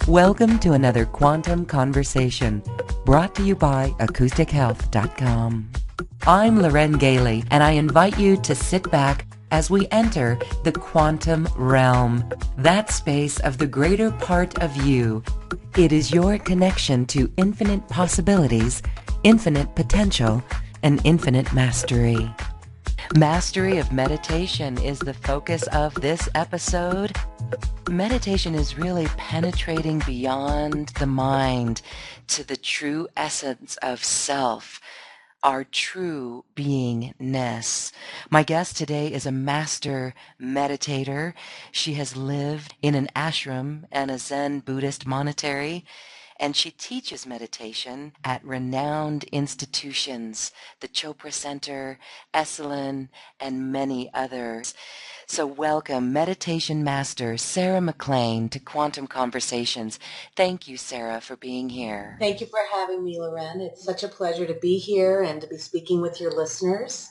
Welcome to another Quantum Conversation, brought to you by AcousticHealth.com. I'm Loren Gailey, and I invite you to sit back as we enter the quantum realm, that space of the greater part of you. It is your connection to infinite possibilities, infinite potential, and infinite mastery. Mastery of meditation is the focus of this episode. Meditation is really penetrating beyond the mind to the true essence of self, our true beingness. My guest today is a master meditator. She has lived in an ashram and a Zen Buddhist monastery, and she teaches meditation at renowned institutions, the Chopra Center, Esalen, and many others. So welcome, meditation master Sarah McLean, to Quantum Conversations. Thank you, Sarah, for being here. Thank you for having me, Loren. It's such a pleasure to be here and to be speaking with your listeners.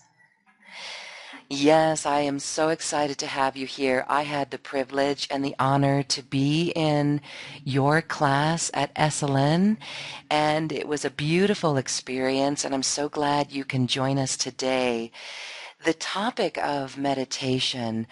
Yes, I am so excited to have you here. I had the privilege and the honor to be in your class at Esalen, and it was a beautiful experience, and I'm so glad you can join us today. The topic of meditation,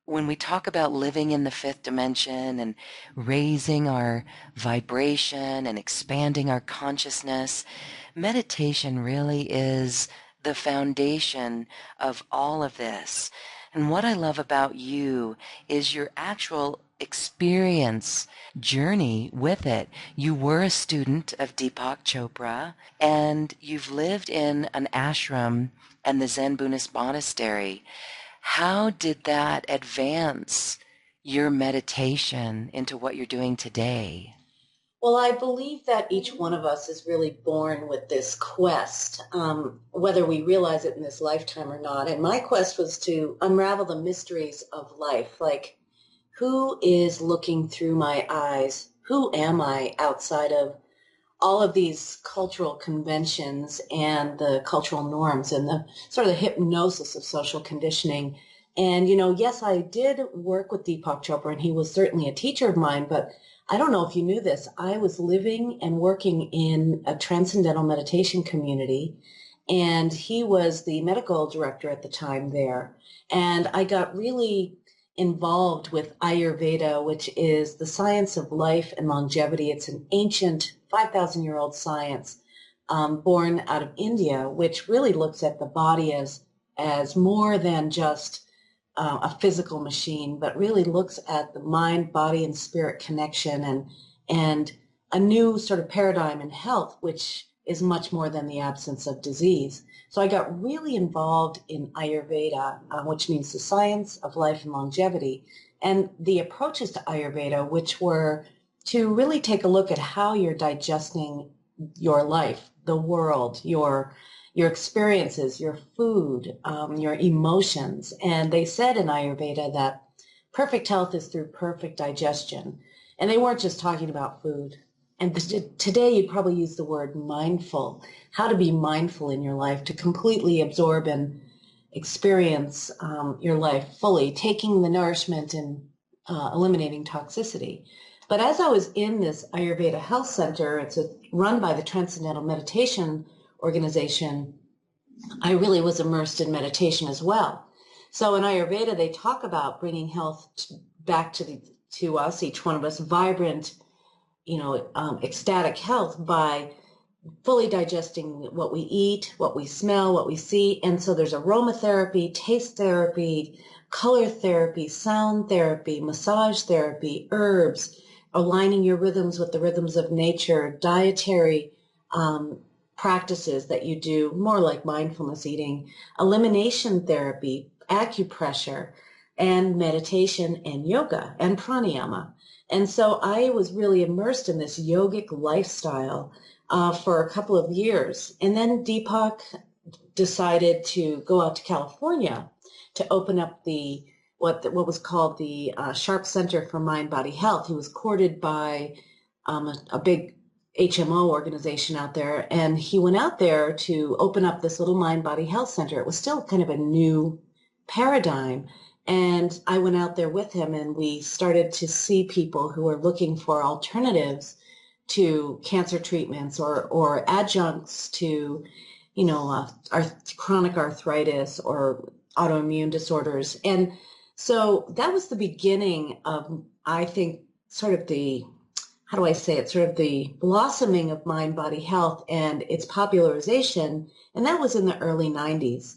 when we talk about living in the fifth dimension and raising our vibration and expanding our consciousness, meditation really is the foundation of all of this. And what I love about you is your actual experience journey with it. You were a student of Deepak Chopra, and you've lived in an ashram and the Zen Buddhist monastery. How did that advance your meditation into what you're doing today? Well, I believe that each one of us is really born with this quest, whether we realize it in this lifetime or not. And my quest was to unravel the mysteries of life, like who is looking through my eyes? Who am I outside of all of these cultural conventions and the cultural norms and the sort of the hypnosis of social conditioning? And, yes, I did work with Deepak Chopra, and he was certainly a teacher of mine, but I don't know if you knew this. I was living and working in a transcendental meditation community, and he was the medical director at the time there. And I got really involved with Ayurveda, which is the science of life and longevity. It's an ancient 5,000-year-old science born out of India, which really looks at the body as more than just a physical machine, but really looks at the mind, body, and spirit connection and a new sort of paradigm in health, which is much more than the absence of disease. So I got really involved in Ayurveda, which means the science of life and longevity, and the approaches to Ayurveda, which were to really take a look at how you're digesting your life, the world, your experiences, your food, your emotions. And they said in Ayurveda that perfect health is through perfect digestion. And they weren't just talking about food. And today you'd probably use the word mindful, how to be mindful in your life, to completely absorb and experience your life fully, taking the nourishment and eliminating toxicity. But as I was in this Ayurveda Health Center, it's run by the Transcendental Meditation Organization, I really was immersed in meditation as well. So in Ayurveda, they talk about bringing health back to us, each one of us, vibrant, ecstatic health by fully digesting what we eat, what we smell, what we see. And so there's aromatherapy, taste therapy, color therapy, sound therapy, massage therapy, herbs, aligning your rhythms with the rhythms of nature, dietary practices that you do, more like mindfulness eating, elimination therapy, acupressure, and meditation and yoga and pranayama. And so I was really immersed in this yogic lifestyle for a couple of years. And then Deepak decided to go out to California to open up what was called the Sharp Center for Mind Body Health. He was courted by a big HMO organization out there, and he went out there to open up this little mind body health center. It was still kind of a new paradigm, And I went out there with him, and we started to see people who were looking for alternatives to cancer treatments or adjuncts to, chronic arthritis or autoimmune disorders. And so that was the beginning of, I think, sort of the, how do I say it, sort of the blossoming of mind body health and its popularization. And that was in the early 90s.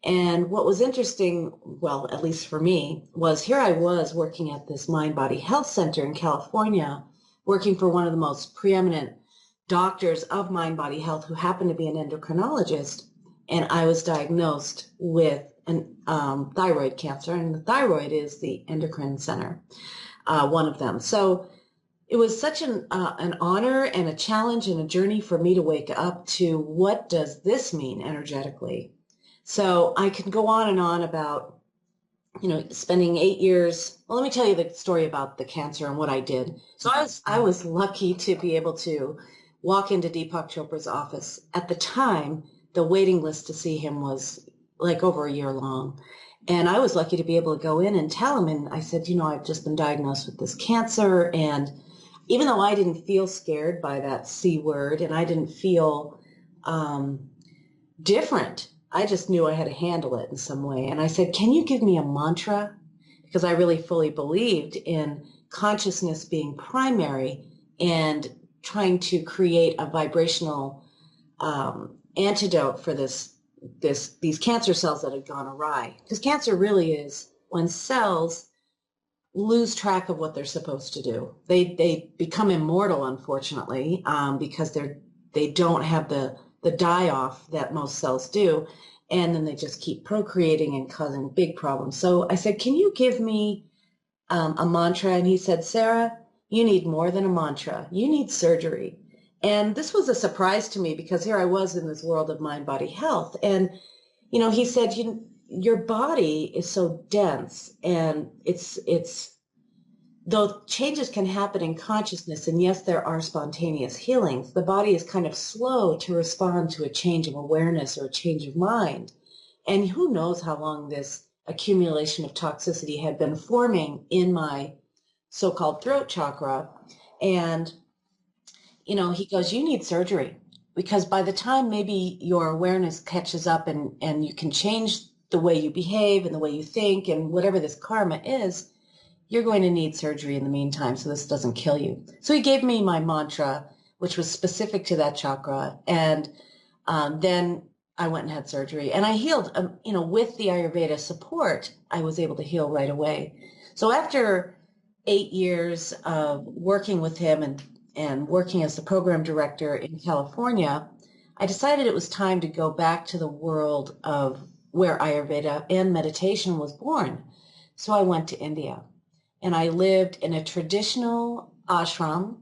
And what was interesting, well, at least for me, was here I was working at this mind body health center in California, working for one of the most preeminent doctors of mind body health who happened to be an endocrinologist. And I was diagnosed with an thyroid cancer, and the thyroid is the endocrine center, one of them. So it was such an honor and a challenge and a journey for me to wake up to, what does this mean energetically? So I can go on and on about, spending 8 years. Well, let me tell you the story about the cancer and what I did. So I was lucky to be able to walk into Deepak Chopra's office. At the time, the waiting list to see him was like over a year long. And I was lucky to be able to go in and tell him. And I said, I've just been diagnosed with this cancer. And even though I didn't feel scared by that C word, and I didn't feel different, I just knew I had to handle it in some way. And I said, can you give me a mantra? Because I really fully believed in consciousness being primary and trying to create a vibrational antidote for these cancer cells that had gone awry. Because cancer really is when cells lose track of what they're supposed to do. They become immortal, unfortunately, because they don't have the die-off that most cells do, and then they just keep procreating and causing big problems. So I said, can you give me a mantra? And he said, Sarah, you need more than a mantra. You need surgery. And this was a surprise to me, because here I was in this world of mind body health. And, he said, your body is so dense, and though changes can happen in consciousness, and yes, there are spontaneous healings, the body is kind of slow to respond to a change of awareness or a change of mind. And who knows how long this accumulation of toxicity had been forming in my so-called throat chakra. And, he goes, you need surgery, because by the time maybe your awareness catches up and you can change the way you behave and the way you think and whatever this karma is, you're going to need surgery in the meantime, so this doesn't kill you. So he gave me my mantra, which was specific to that chakra. And then I went and had surgery, and I healed, with the Ayurveda support, I was able to heal right away. So after 8 years of working with him and working as the program director in California, I decided it was time to go back to the world of where Ayurveda and meditation was born. So I went to India. And I lived in a traditional ashram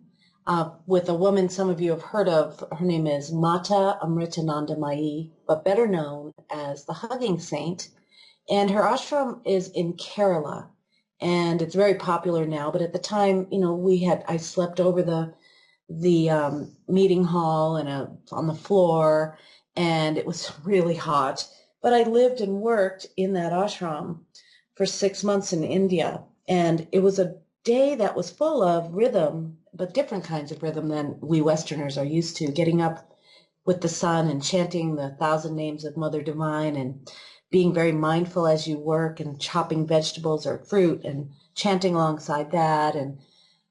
with a woman some of you have heard of. Her name is Mata Amritananda Mayi, but better known as the Hugging Saint. And her ashram is in Kerala, and it's very popular now. But at the time, I slept over the meeting hall and on the floor, and it was really hot. But I lived and worked in that ashram for 6 months in India. And it was a day that was full of rhythm, but different kinds of rhythm than we Westerners are used to, getting up with the sun and chanting the 1,000 names of Mother Divine and being very mindful as you work and chopping vegetables or fruit and chanting alongside that and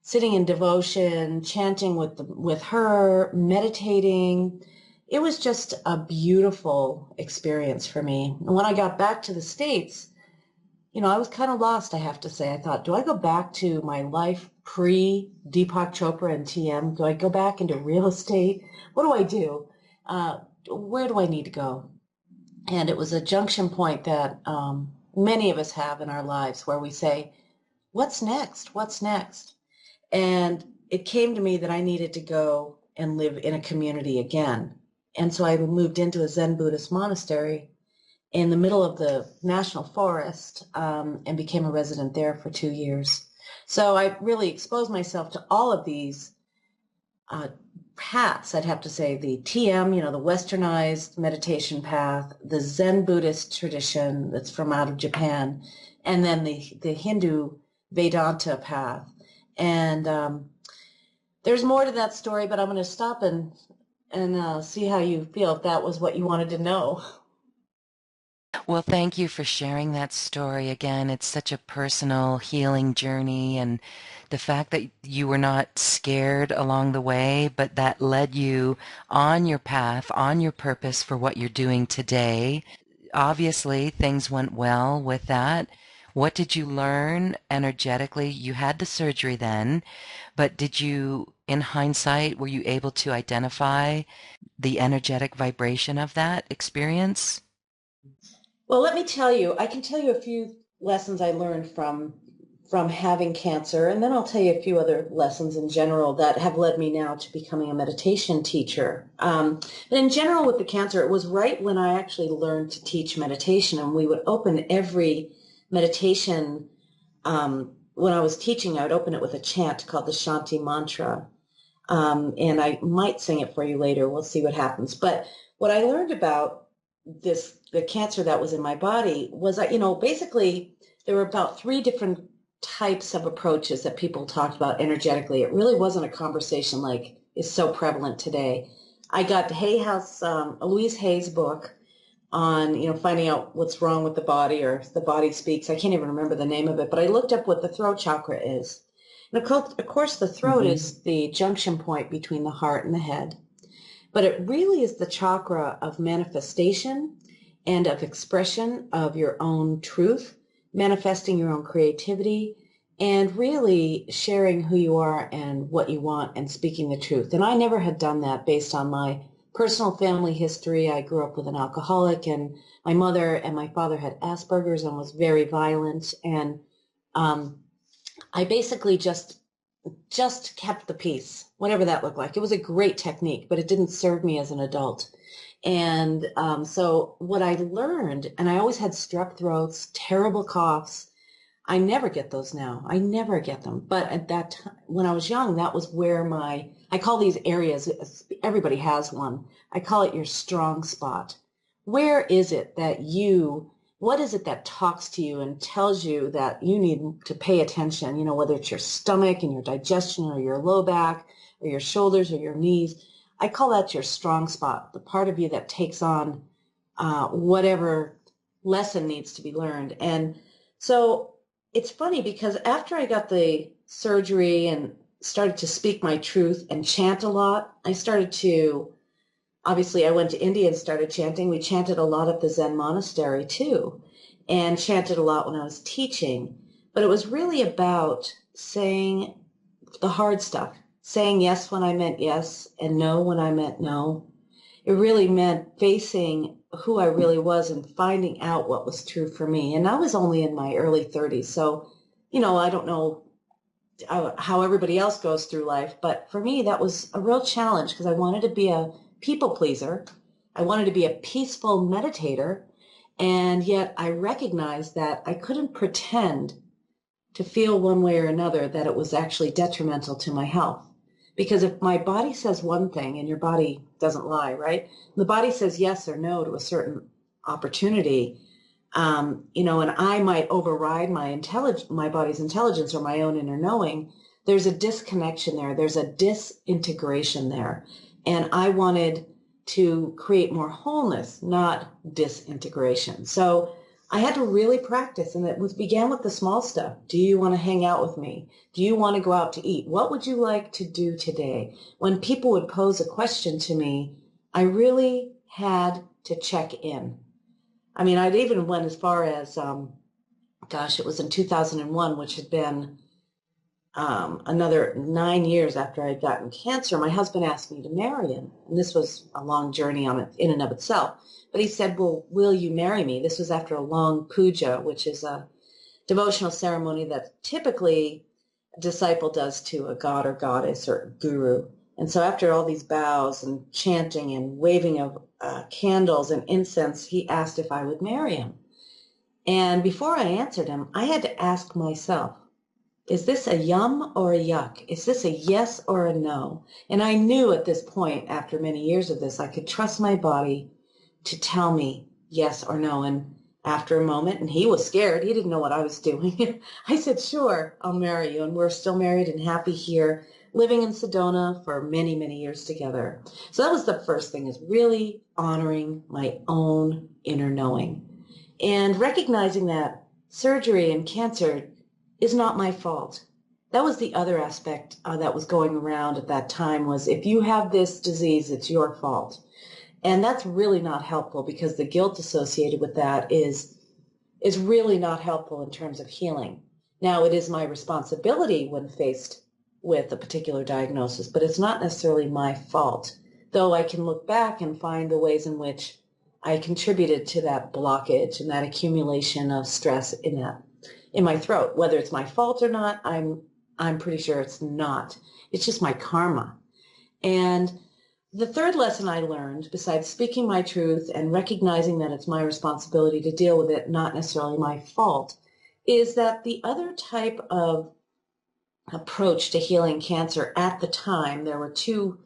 sitting in devotion, chanting with her, meditating. It was just a beautiful experience for me. And when I got back to the States, I was kind of lost, I have to say. I thought, do I go back to my life pre-Deepak Chopra and TM? Do I go back into real estate? What do I do? Where do I need to go? And it was a junction point that many of us have in our lives where we say, what's next? What's next? And it came to me that I needed to go and live in a community again. And so I moved into a Zen Buddhist monastery in the middle of the national forest and became a resident there for 2 years. So I really exposed myself to all of these paths, I'd have to say the TM, the westernized meditation path, the Zen Buddhist tradition that's from out of Japan, and then the Hindu Vedanta path. And there's more to that story, but I'm going to stop and see how you feel, if that was what you wanted to know. Well, thank you for sharing that story again. It's such a personal healing journey, and the fact that you were not scared along the way, but that led you on your path, on your purpose for what you're doing today. Obviously, things went well with that. What did you learn energetically? You had the surgery then, but did you, in hindsight, were you able to identify the energetic vibration of that experience? Well, let me tell you, I can tell you a few lessons I learned from having cancer, and then I'll tell you a few other lessons in general that have led me now to becoming a meditation teacher. But in general, with the cancer, it was right when I actually learned to teach meditation, and we would open every meditation. When I was teaching, I would open it with a chant called the Shanti Mantra. And I might sing it for you later. We'll see what happens. But what I learned about the cancer that was in my body was that, basically there were about three different types of approaches that people talked about energetically. It really wasn't a conversation like is so prevalent today. I got Hay House, Louise Hay's book on, finding out what's wrong with the body, or the body speaks. I can't even remember the name of it, but I looked up what the throat chakra is. And of course, the throat is the junction point between the heart and the head. But it really is the chakra of manifestation and of expression of your own truth, manifesting your own creativity, and really sharing who you are and what you want and speaking the truth. And I never had done that based on my personal family history. I grew up with an alcoholic, and my mother and my father had Asperger's and was very violent. And I basically just kept the peace, whatever that looked like. It was a great technique, but it didn't serve me as an adult. And so what I learned, and I always had strep throats, terrible coughs. I never get those now. I never get them. But at that time, when I was young, that was where I call these areas, everybody has one. I call it your strong spot. Where is it that what is it that talks to you and tells you that you need to pay attention? Whether it's your stomach and your digestion, or your low back, or your shoulders, or your knees. I call that your strong spot, the part of you that takes on whatever lesson needs to be learned. And so it's funny because after I got the surgery and started to speak my truth and chant a lot, obviously I went to India and started chanting. We chanted a lot at the Zen monastery too, and chanted a lot when I was teaching. But it was really about saying the hard stuff, saying yes when I meant yes and no when I meant no. It really meant facing who I really was and finding out what was true for me. And I was only in my early 30s. So, I don't know how everybody else goes through life, but for me, that was a real challenge because I wanted to be a people pleaser. I wanted to be a peaceful meditator. And yet I recognized that I couldn't pretend to feel one way or another that it was actually detrimental to my health. Because if my body says one thing, and your body doesn't lie, right? The body says yes or no to a certain opportunity, and I might override my body's intelligence or my own inner knowing. There's a disconnection there. There's a disintegration there. And I wanted to create more wholeness, not disintegration. So I had to really practice, and began with the small stuff. Do you want to hang out with me? Do you want to go out to eat? What would you like to do today? When people would pose a question to me, I really had to check in. I mean, I'd even went as far as, it was in 2001, which had been another 9 years after I'd gotten cancer. My husband asked me to marry him, and this was a long journey in and of itself. But he said, well, will you marry me? This was after a long puja, which is a devotional ceremony that typically a disciple does to a god or goddess or guru. And so after all these bows and chanting and waving of candles and incense, he asked if I would marry him. And before I answered him, I had to ask myself, Is this a yum or a yuck? Is this a yes or a no? And I knew at this point, after many years of this, I could trust my body to tell me yes or no. And after a moment, and he was scared, he didn't know what I was doing. I said, sure, I'll marry you. And we're still married and happy here, living in Sedona for many, many years together. So that was the first thing, is really honoring my own inner knowing and recognizing that surgery and cancer is not my fault. That was the other aspect that was going around at that time, was if you have this disease, it's your fault. And that's really not helpful, because the guilt associated with that is really not helpful in terms of healing. Now, it is my responsibility when faced with a particular diagnosis, but it's not necessarily my fault, though I can look back and find the ways in which I contributed to that blockage and that accumulation of stress in my throat. Whether it's my fault or not, I'm pretty sure it's not. It's just my karma. And the third lesson I learned, besides speaking my truth and recognizing that it's my responsibility to deal with it, not necessarily my fault, is that the other type of approach to healing cancer at the time, there were two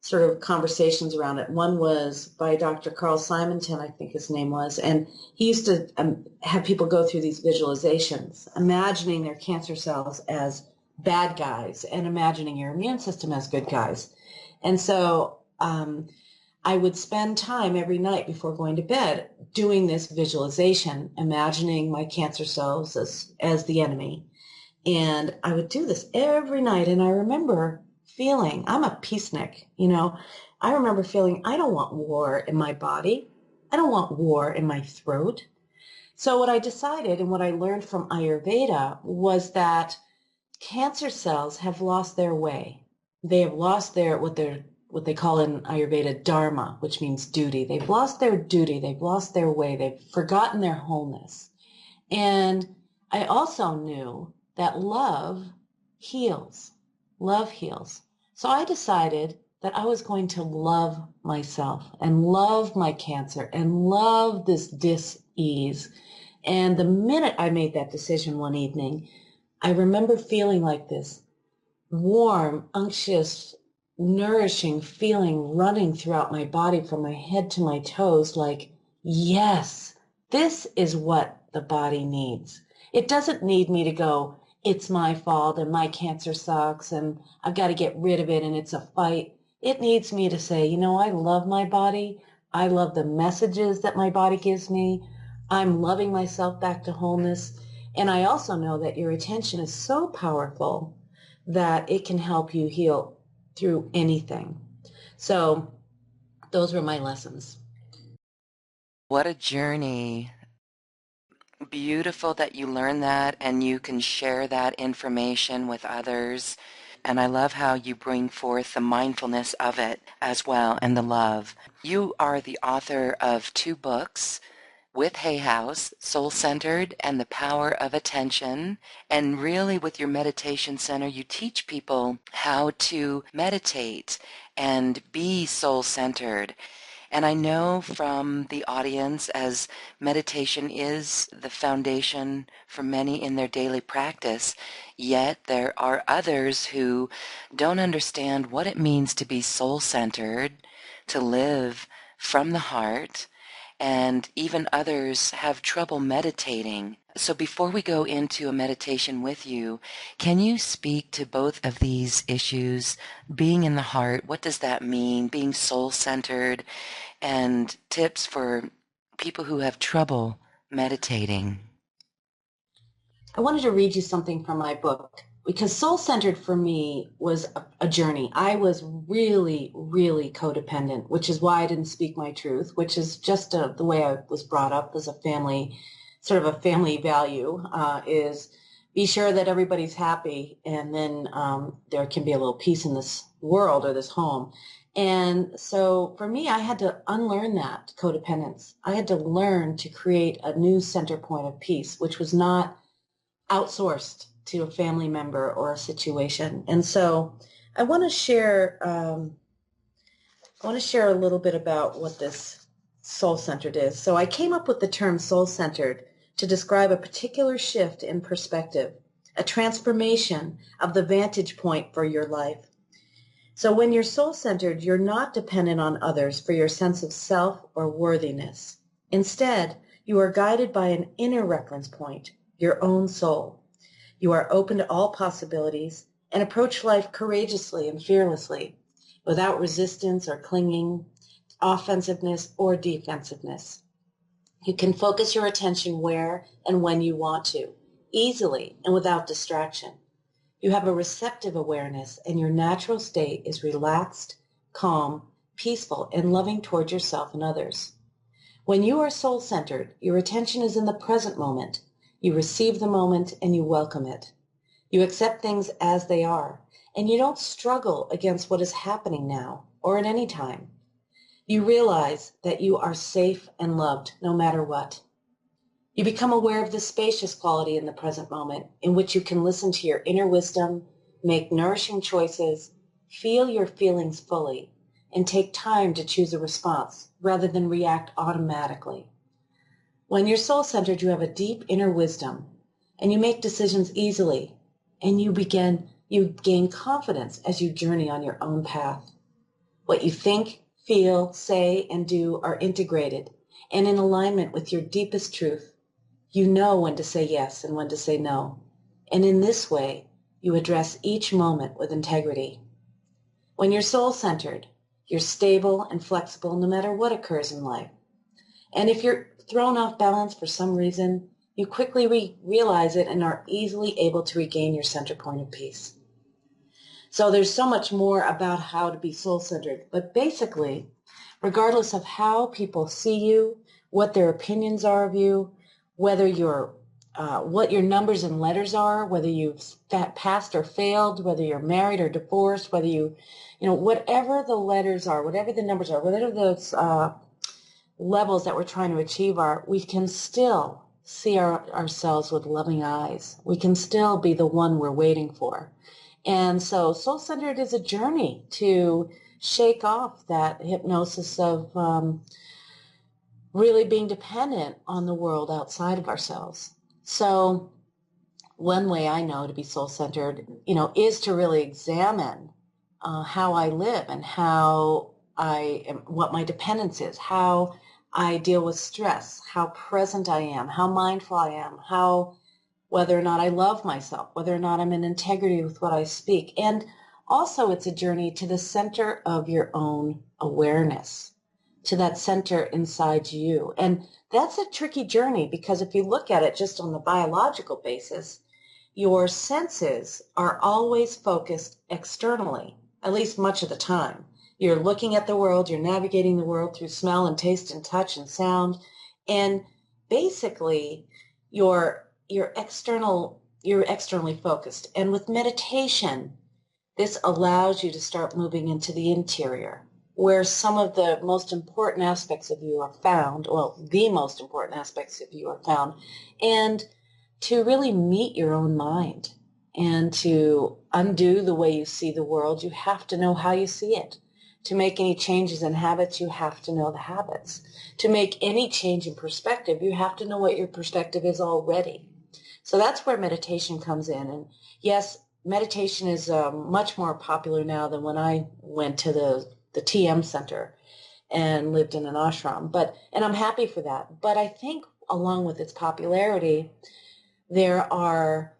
sort of conversations around it. One was by Dr. Carl Simonton, I think his name was, and he used to have people go through these visualizations, imagining their cancer cells as bad guys and imagining your immune system as good guys. And so I would spend time every night before going to bed doing this visualization, imagining my cancer cells as the enemy. And I would do this every night. And I remember feeling, I'm a peacenik, I remember feeling, I don't want war in my body. I don't want war in my throat. So what I decided, and what I learned from Ayurveda, was that cancer cells have lost their way. They have lost what they call in Ayurveda dharma, which means duty. They've lost their duty. They've lost their way. They've forgotten their wholeness. And I also knew that love heals. Love heals. So I decided that I was going to love myself and love my cancer and love this dis-ease. And the minute I made that decision one evening, I remember feeling like this warm, unctuous, nourishing feeling running throughout my body from my head to my toes, like, yes, this is what the body needs. It doesn't need me to go, it's my fault and my cancer sucks and I've got to get rid of it and it's a fight. It needs me to say, I love my body. I love the messages that my body gives me. I'm loving myself back to wholeness. And I also know that your attention is so powerful that it can help you heal through anything. So those were my lessons. What a journey. Beautiful that you learn that and you can share that information with others. And I love how you bring forth the mindfulness of it as well, and the love. You are the author of 2 books with Hay House, Soul Centered and The Power of Attention. And really with your meditation center, you teach people how to meditate and be soul-centered. And I know from the audience, as meditation is the foundation for many in their daily practice, yet there are others who don't understand what it means to be soul-centered, to live from the heart, and even others have trouble meditating. So before we go into a meditation with you, can you speak to both of these issues? Being in the heart, what does that mean? Being soul-centered, and tips for people who have trouble meditating. I wanted to read you something from my book, because soul-centered for me was a journey. I was really, really codependent, which is why I didn't speak my truth, which is just the way I was brought up as a family, sort of a family value, is be sure that everybody's happy, and then there can be a little peace in this world or this home. And so for me, I had to unlearn that codependence. I had to learn to create a new center point of peace, which was not outsourced to a family member or a situation. And so I want to share a little bit about what this soul-centered is. So I came up with the term soul-centered to describe a particular shift in perspective a transformation of the vantage point for your life. So when you're soul-centered, you're not dependent on others for your sense of self or worthiness. Instead, you are guided by an inner reference point, your own soul. You are open to all possibilities and approach life courageously and fearlessly, without resistance or clinging, offensiveness or defensiveness. You can focus your attention where and when you want to, easily and without distraction. You have a receptive awareness, and your natural state is relaxed, calm, peaceful, and loving toward yourself and others. When you are soul-centered, your attention is in the present moment. You receive the moment and you welcome it. You accept things as they are, and you don't struggle against what is happening now or at any time. You realize that you are safe and loved no matter what. You become aware of the spacious quality in the present moment, in which you can listen to your inner wisdom, make nourishing choices, feel your feelings fully, and take time to choose a response rather than react automatically. When you're soul-centered, you have a deep inner wisdom, and you make decisions easily, and you gain confidence as you journey on your own path. What you think, feel, say, and do are integrated and in alignment with your deepest truth. You know when to say yes and when to say no. And in this way, you address each moment with integrity. When you're soul-centered, you're stable and flexible no matter what occurs in life. And if you're thrown off balance for some reason, you quickly realize it and are easily able to regain your center point of peace. So there's so much more about how to be soul-centered, but basically, regardless of how people see you, what their opinions are of you, whether what your numbers and letters are, whether you've passed or failed, whether you're married or divorced, whether whatever the letters are, whatever the numbers are, whatever those levels that we're trying to achieve are, we can still see ourselves with loving eyes. We can still be the one we're waiting for. And so soul-centered is a journey to shake off that hypnosis of really being dependent on the world outside of ourselves. So one way I know to be soul-centered, is to really examine how I live and what my dependence is, how I deal with stress, how present I am, how mindful I am, whether or not I love myself, whether or not I'm in integrity with what I speak. And also it's a journey to the center of your own awareness, to that center inside you. And that's a tricky journey because if you look at it just on the biological basis, your senses are always focused externally, at least much of the time. You're looking at the world, you're navigating the world through smell and taste and touch and sound. And basically, you're externally focused. And with meditation, this allows you to start moving into the interior, where some of the most important aspects of you are found, the most important aspects of you are found, and to really meet your own mind. And to undo the way you see the world, you have to know how you see it. To make any changes in habits, you have to know the habits. To make any change in perspective, you have to know what your perspective is already. So that's where meditation comes in. And yes, meditation is much more popular now than when I went to the TM Center and lived in an ashram. And I'm happy for that. But I think along with its popularity, there are,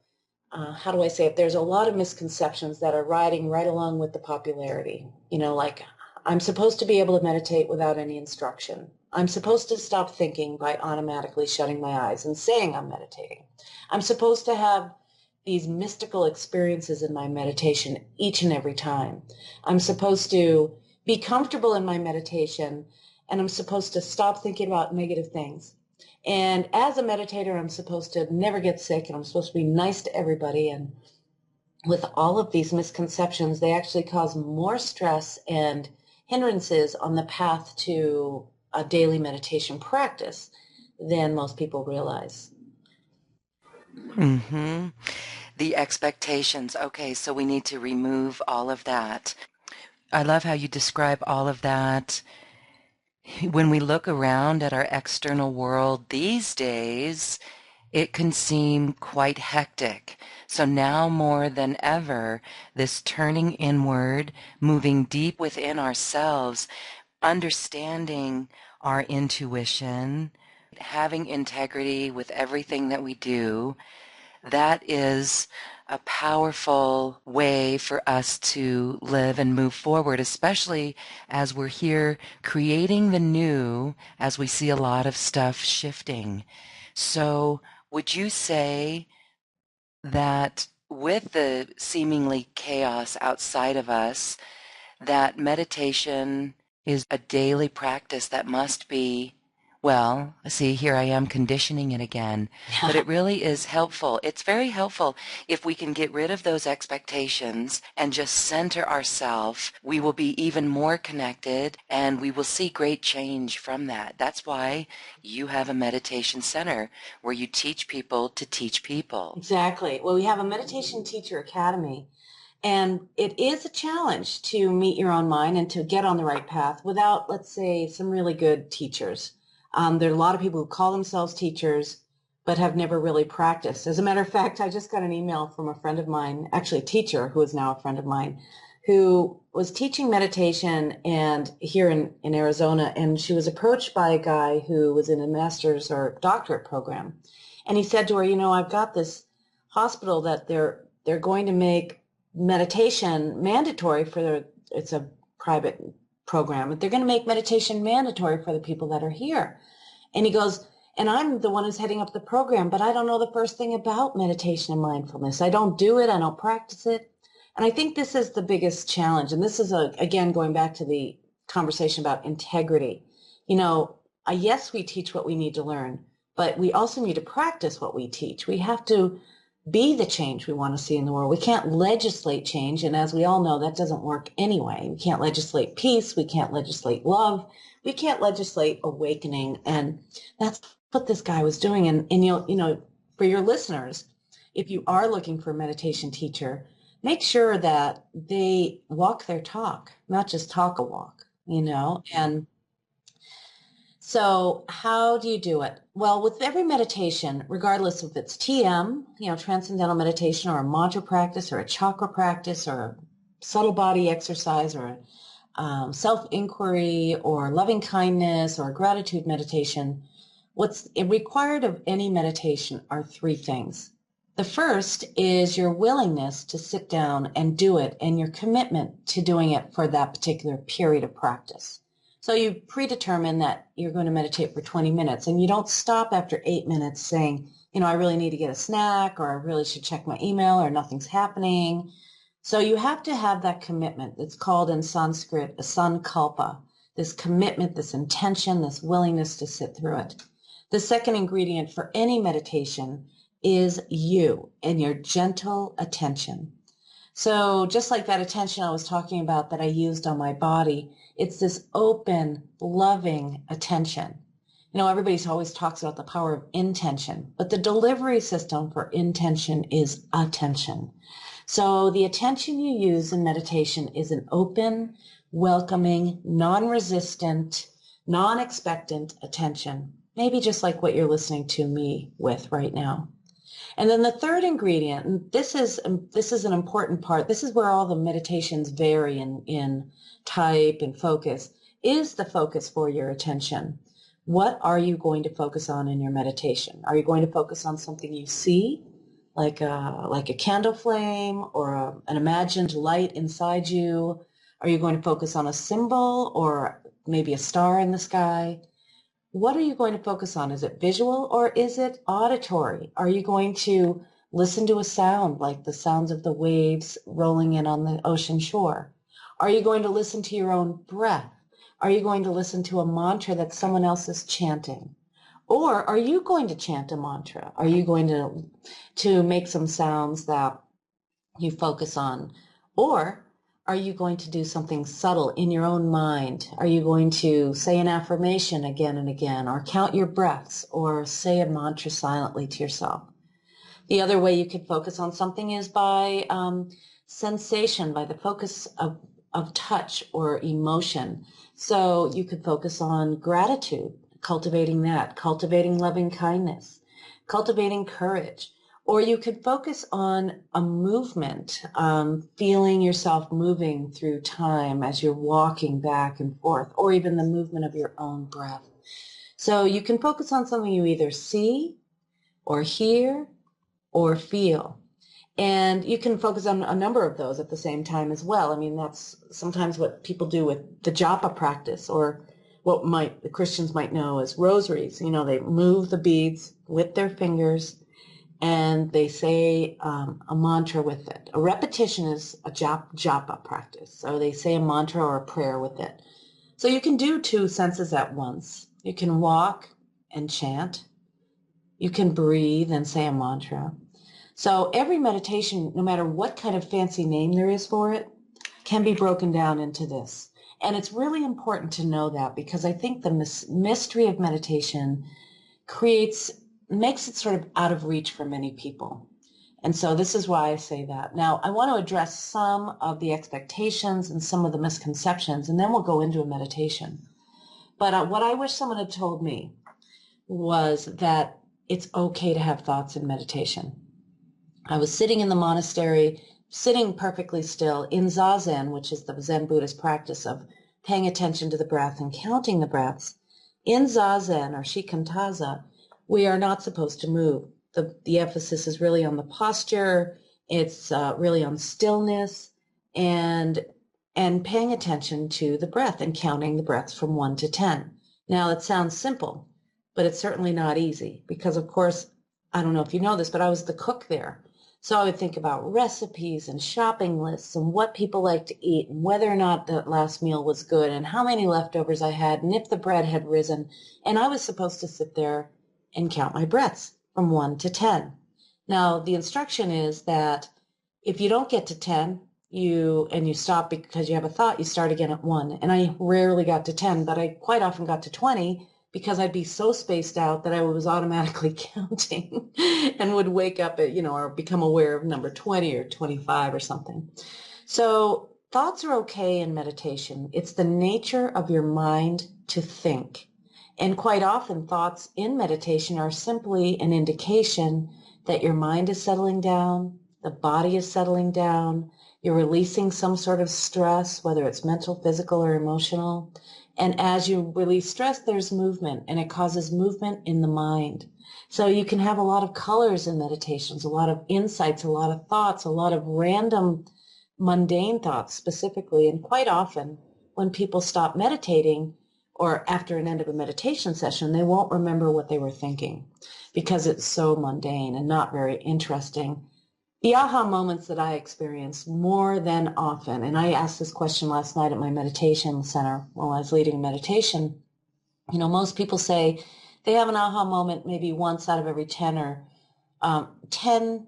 there's a lot of misconceptions that are riding right along with the popularity. Like I'm supposed to be able to meditate without any instruction. I'm supposed to stop thinking by automatically shutting my eyes and saying I'm meditating. I'm supposed to have these mystical experiences in my meditation each and every time. I'm supposed to be comfortable in my meditation, and I'm supposed to stop thinking about negative things. And as a meditator, I'm supposed to never get sick, and I'm supposed to be nice to everybody. And with all of these misconceptions, they actually cause more stress and hindrances on the path to a daily meditation practice than most people realize. Mm-hmm. The expectations. Okay, so we need to remove all of that. I love how you describe all of that. When we look around at our external world these days, it can seem quite hectic. So now more than ever, this turning inward, moving deep within ourselves, understanding our intuition, having integrity with everything that we do, that is a powerful way for us to live and move forward, especially as we're here creating the new, as we see a lot of stuff shifting. So would you say that with the seemingly chaos outside of us, that meditation is a daily practice that must be, well, see, here I am conditioning it again, but it really is helpful. It's very helpful if we can get rid of those expectations and just center ourselves. We will be even more connected and we will see great change from that. That's why you have a meditation center where you teach people to teach people. Exactly. Well, we have a Meditation Teacher Academy. And it is a challenge to meet your own mind and to get on the right path without, let's say, some really good teachers. There are a lot of people who call themselves teachers but have never really practiced. As a matter of fact, I just got an email from a friend of mine, actually a teacher who is now a friend of mine, who was teaching meditation and here in Arizona, and she was approached by a guy who was in a master's or doctorate program. And he said to her, you know, I've got this hospital that they're going to make meditation mandatory for it's a private program, but they're going to make meditation mandatory for the people that are here. And he goes, and I'm the one who's heading up the program, but I don't know the first thing about meditation and mindfulness. I don't do it. I don't practice it. And I think this is the biggest challenge. And this is, again, going back to the conversation about integrity. You know, yes, we teach what we need to learn, but we also need to practice what we teach. We have to be the change we want to see in the world. We can't legislate change, and as we all know, that doesn't work anyway. We can't legislate peace. We can't legislate love. We can't legislate awakening, and that's what this guy was doing. And you know, for your listeners, if you are looking for a meditation teacher, make sure that they walk their talk, not just talk a walk, you know, and so how do you do it? Well, with every meditation, regardless if it's TM, you know, transcendental meditation, or a mantra practice, or a chakra practice, or a subtle body exercise, or self-inquiry, or loving kindness, or gratitude meditation, what's required of any meditation are three things. The first is your willingness to sit down and do it, and your commitment to doing it for that particular period of practice. So you predetermine that you're going to meditate for 20 minutes, and you don't stop after 8 minutes saying, you know, I really need to get a snack, or I really should check my email, or nothing's happening. So you have to have that commitment. It's called in Sanskrit a sankalpa, this commitment, this intention, this willingness to sit through it. The second ingredient for any meditation is you and your gentle attention. So just like that attention I was talking about that I used on my body, it's this open, loving attention. You know, everybody always talks about the power of intention, but the delivery system for intention is attention. So the attention you use in meditation is an open, welcoming, non-resistant, non-expectant attention, maybe just like what you're listening to me with right now. And then the third ingredient, and this is an important part, this is where all the meditations vary in type and focus, is the focus for your attention. What are you going to focus on in your meditation? Are you going to focus on something you see, like a candle flame, or an imagined light inside you? Are you going to focus on a symbol, or maybe a star in the sky? What are you going to focus on? Is it visual or is it auditory? Are you going to listen to a sound like the sounds of the waves rolling in on the ocean shore? Are you going to listen to your own breath? Are you going to listen to a mantra that someone else is chanting? Or are you going to chant a mantra? Are you going to make some sounds that you focus on? Or are you going to do something subtle in your own mind? Are you going to say an affirmation again and again, or count your breaths, or say a mantra silently to yourself? The other way you could focus on something is by sensation, by the focus of touch or emotion. So you could focus on gratitude, cultivating that, cultivating loving kindness. cultivating courage. Or you could focus on a movement, feeling yourself moving through time as you're walking back and forth, or even the movement of your own breath. So you can focus on something you either see or hear or feel. And you can focus on a number of those at the same time as well. I mean, that's sometimes what people do with the japa practice, or what the Christians might know as rosaries. You know, they move the beads with their fingers and they say a mantra with it. A repetition is a japa practice. So they say a mantra or a prayer with it. So you can do two senses at once. You can walk and chant. You can breathe and say a mantra. So every meditation, no matter what kind of fancy name there is for it, can be broken down into this. And it's really important to know that, because I think the mystery of meditation makes it sort of out of reach for many people. And so this is why I say that. Now, I want to address some of the expectations and some of the misconceptions, and then we'll go into a meditation. But what I wish someone had told me was that it's okay to have thoughts in meditation. I was sitting in the monastery, sitting perfectly still in Zazen, which is the Zen Buddhist practice of paying attention to the breath and counting the breaths. In Zazen, or Shikantaza, we are not supposed to move. The emphasis is really on the posture. It's really on stillness and paying attention to the breath and counting the breaths from 1 to 10. Now, it sounds simple, but it's certainly not easy because, of course, I don't know if you know this, but I was the cook there. So I would think about recipes and shopping lists and what people like to eat and whether or not the last meal was good and how many leftovers I had and if the bread had risen. And I was supposed to sit there and count my breaths from 1 to 10. Now, the instruction is that if you don't get to 10, you stop because you have a thought, you start again at 1. And I rarely got to 10, but I quite often got to 20 because I'd be so spaced out that I was automatically counting and would wake up at, or become aware of number 20 or 25 or something. So thoughts are okay in meditation. It's the nature of your mind to think. And quite often thoughts in meditation are simply an indication that your mind is settling down, the body is settling down, you're releasing some sort of stress, whether it's mental, physical, or emotional. And as you release stress, there's movement, and it causes movement in the mind. So you can have a lot of colors in meditations, a lot of insights, a lot of thoughts, a lot of random, mundane thoughts specifically. And quite often, when people stop meditating, or after an end of a meditation session, they won't remember what they were thinking because it's so mundane and not very interesting. The aha moments that I experience more than often, and I asked this question last night at my meditation center while I was leading meditation, most people say they have an aha moment maybe once out of every 10 or 10%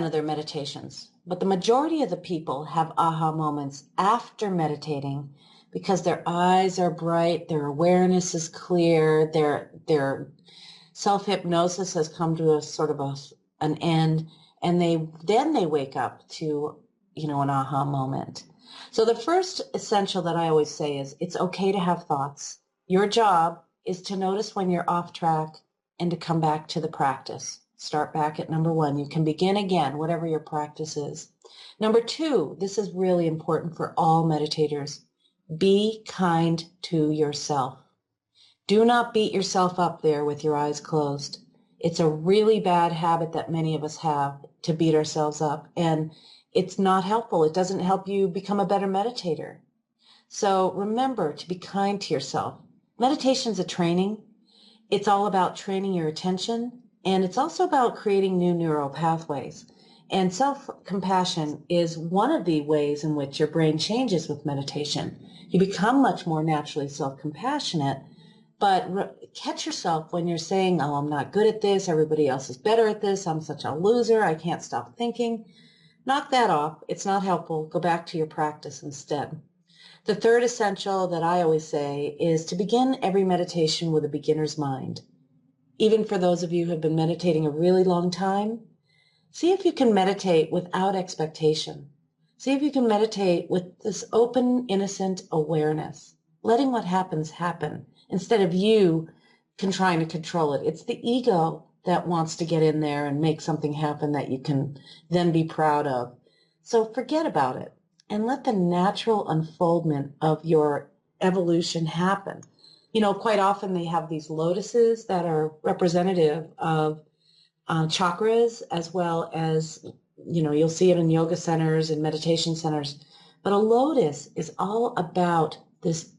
of their meditations. But the majority of the people have aha moments after meditating because their eyes are bright, their awareness is clear, their self-hypnosis has come to a sort of an end. And they wake up to, an aha moment. So the first essential that I always say is it's okay to have thoughts. Your job is to notice when you're off track and to come back to the practice. Start back at number 1. You can begin again, whatever your practice is. Number 2, this is really important for all meditators. Be kind to yourself. Do not beat yourself up there with your eyes closed. It's a really bad habit that many of us have to beat ourselves up, and it's not helpful. It doesn't help you become a better meditator. So remember to be kind to yourself. Meditation's a training. It's all about training your attention, and it's also about creating new neural pathways. And self-compassion is one of the ways in which your brain changes with meditation. You become much more naturally self-compassionate. But catch yourself when you're saying, oh, I'm not good at this, everybody else is better at this, I'm such a loser, I can't stop thinking. Knock that off. It's not helpful. Go back to your practice instead. The third essential that I always say is to begin every meditation with a beginner's mind. Even for those of you who have been meditating a really long time, see if you can meditate without expectation. See if you can meditate with this open, innocent awareness, letting what happens happen. Instead of you trying to control it. It's the ego that wants to get in there and make something happen that you can then be proud of. So forget about it and let the natural unfoldment of your evolution happen. You know, quite often they have these lotuses that are representative of chakras, as well as, you know, you'll see it in yoga centers and meditation centers. But a lotus is all about this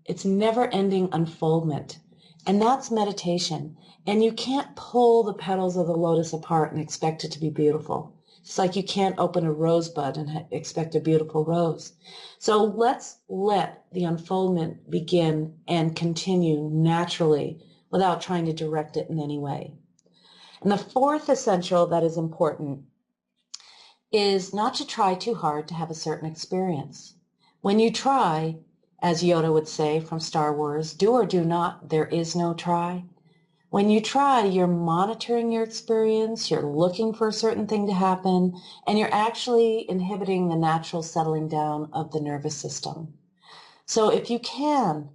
it's never-ending unfoldment. And that's meditation. And you can't pull the petals of the lotus apart and expect it to be beautiful. It's like you can't open a rosebud and expect a beautiful rose. So let's let the unfoldment begin and continue naturally without trying to direct it in any way. And the fourth essential that is important is not to try too hard to have a certain experience. When you try, as Yoda would say from Star Wars, do or do not, there is no try. When you try, you're monitoring your experience, you're looking for a certain thing to happen, and you're actually inhibiting the natural settling down of the nervous system. So if you can,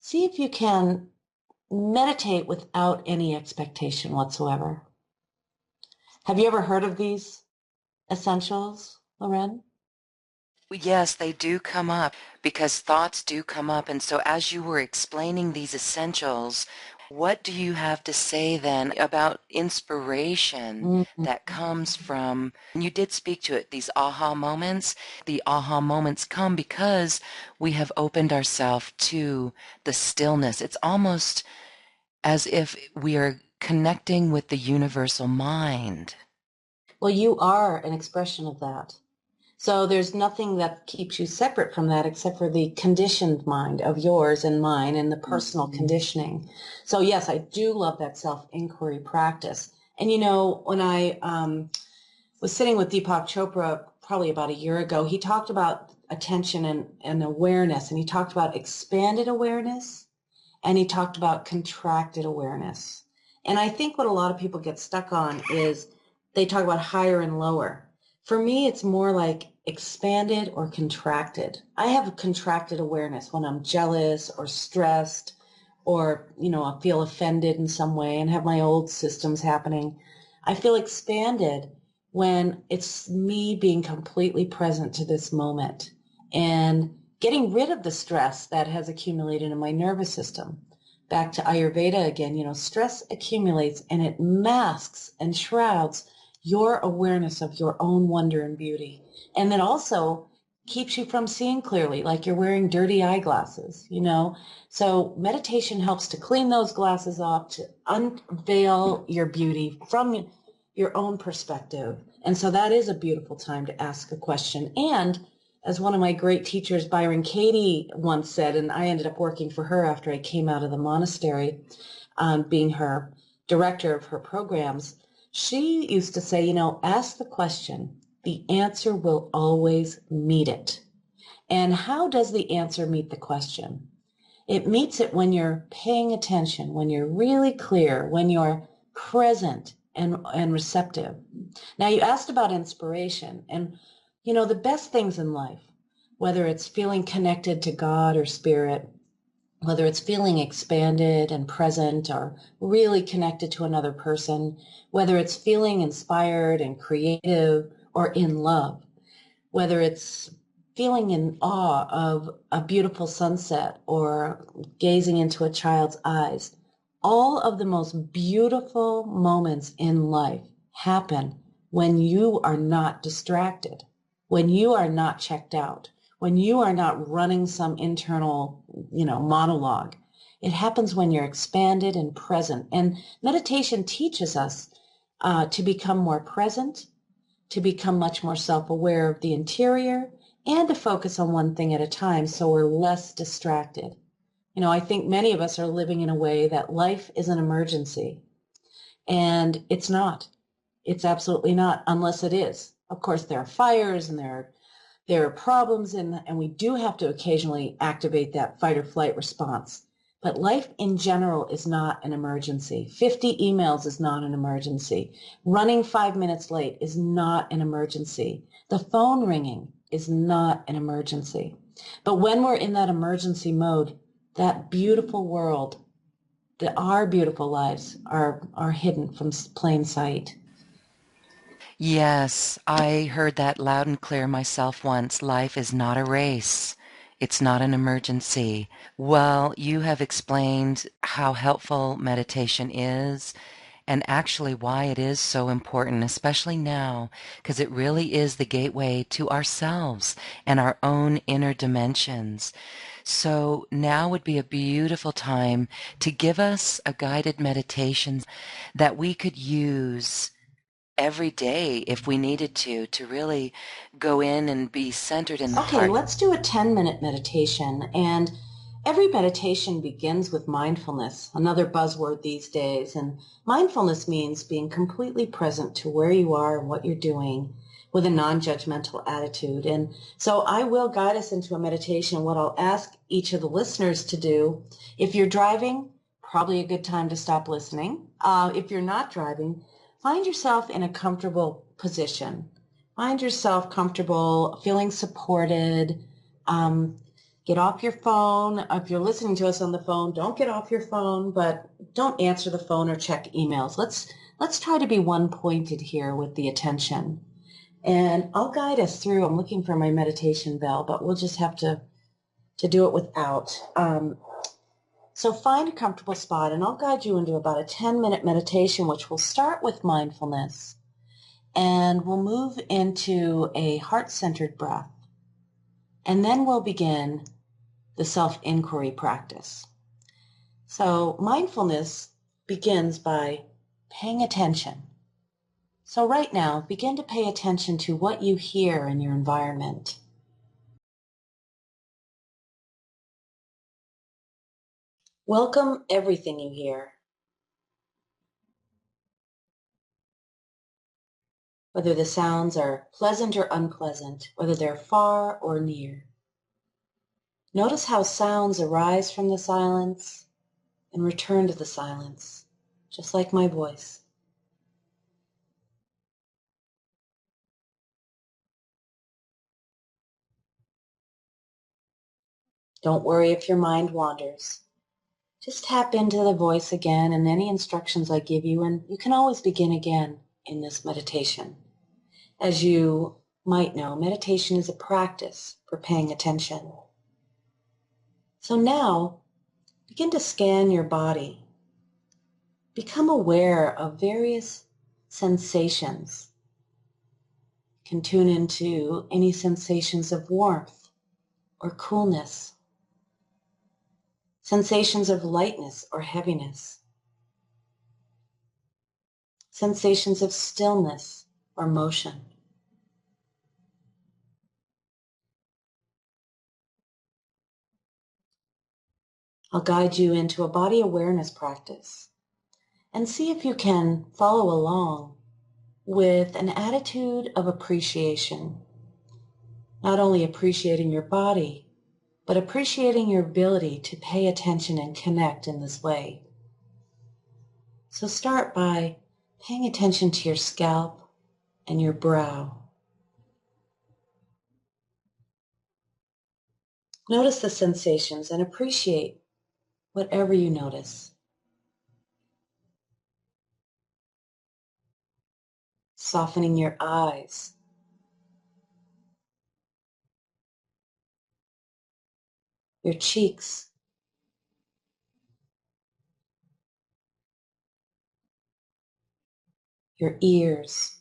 see if you can meditate without any expectation whatsoever. Have you ever heard of these essentials, Loren? Yes, they do come up because thoughts do come up. And so as you were explaining these essentials, what do you have to say then about inspiration that comes from, and you did speak to it, these aha moments? The aha moments come because we have opened ourselves to the stillness. It's almost as if we are connecting with the universal mind. Well, you are an expression of that. So there's nothing that keeps you separate from that except for the conditioned mind of yours and mine and the personal conditioning. So yes, I do love that self-inquiry practice. And you know, when I was sitting with Deepak Chopra probably about a year ago, he talked about attention and awareness, and he talked about expanded awareness, and he talked about contracted awareness. And I think what a lot of people get stuck on is they talk about higher and lower. For me, it's more like expanded or contracted. I have a contracted awareness when I'm jealous or stressed or, you know, I feel offended in some way and have my old systems happening. I feel expanded when it's me being completely present to this moment and getting rid of the stress that has accumulated in my nervous system. Back to Ayurveda again, you know, stress accumulates and it masks and shrouds your awareness of your own wonder and beauty. And then also keeps you from seeing clearly, like you're wearing dirty eyeglasses, you know. So meditation helps to clean those glasses off, to unveil your beauty from your own perspective. And so that is a beautiful time to ask a question. And as one of my great teachers, Byron Katie, once said, and I ended up working for her after I came out of the monastery, being her director of her programs, she used to say, you know, ask the question, the answer will always meet it. And how does the answer meet the question? It meets it when you're paying attention, when you're really clear, when you're present and receptive. Now, you asked about inspiration, and, you know, the best things in life, whether it's feeling connected to God or spirit, whether it's feeling expanded and present or really connected to another person, whether it's feeling inspired and creative or in love, whether it's feeling in awe of a beautiful sunset or gazing into a child's eyes, all of the most beautiful moments in life happen when you are not distracted, when you are not checked out, when you are not running some internal, you know, monologue. It happens when you're expanded and present. And meditation teaches us to become more present, to become much more self-aware of the interior, and to focus on one thing at a time so we're less distracted. You know, I think many of us are living in a way that life is an emergency. And it's not. It's absolutely not, unless it is. Of course, there are fires and there are problems, and we do have to occasionally activate that fight or flight response. But life in general is not an emergency. 50 emails is not an emergency. Running 5 minutes late is not an emergency. The phone ringing is not an emergency. But when we're in that emergency mode, that beautiful world our beautiful lives are hidden from plain sight. Yes, I heard that loud and clear myself once. Life is not a race. It's not an emergency. Well, you have explained how helpful meditation is and actually why it is so important, especially now, because it really is the gateway to ourselves and our own inner dimensions. So now would be a beautiful time to give us a guided meditation that we could use every day if we needed to really go in and be centered in the Okay, heart. let's do a 10-minute meditation. And every meditation begins with mindfulness, another buzzword these days. And mindfulness means being completely present to where you are and what you're doing with a non-judgmental attitude. And so I will guide us into a meditation. What I'll ask each of the listeners to do, if you're driving, probably a good time to stop listening. If you're not driving, find yourself in a comfortable position. Find yourself comfortable, feeling supported. Get off your phone. If you're listening to us on the phone, don't get off your phone, but don't answer the phone or check emails. Let's try to be one-pointed here with the attention. And I'll guide us through. I'm looking for my meditation bell, but we'll just have to do it without. So find a comfortable spot, and I'll guide you into about a 10-minute meditation, which will start with mindfulness. And we'll move into a heart-centered breath. And then we'll begin the self-inquiry practice. So mindfulness begins by paying attention. So right now, begin to pay attention to what you hear in your environment. Welcome everything you hear. Whether the sounds are pleasant or unpleasant, whether they're far or near. Notice how sounds arise from the silence and return to the silence, just like my voice. Don't worry if your mind wanders. Just tap into the voice again and any instructions I give you, and you can always begin again in this meditation. As you might know, meditation is a practice for paying attention. So now, begin to scan your body. Become aware of various sensations. You can tune into any sensations of warmth or coolness, sensations of lightness or heaviness, sensations of stillness or motion. I'll guide you into a body awareness practice and see if you can follow along with an attitude of appreciation. Not only appreciating your body, but appreciating your ability to pay attention and connect in this way. So start by paying attention to your scalp and your brow. Notice the sensations and appreciate whatever you notice. Softening your eyes, your cheeks, your ears,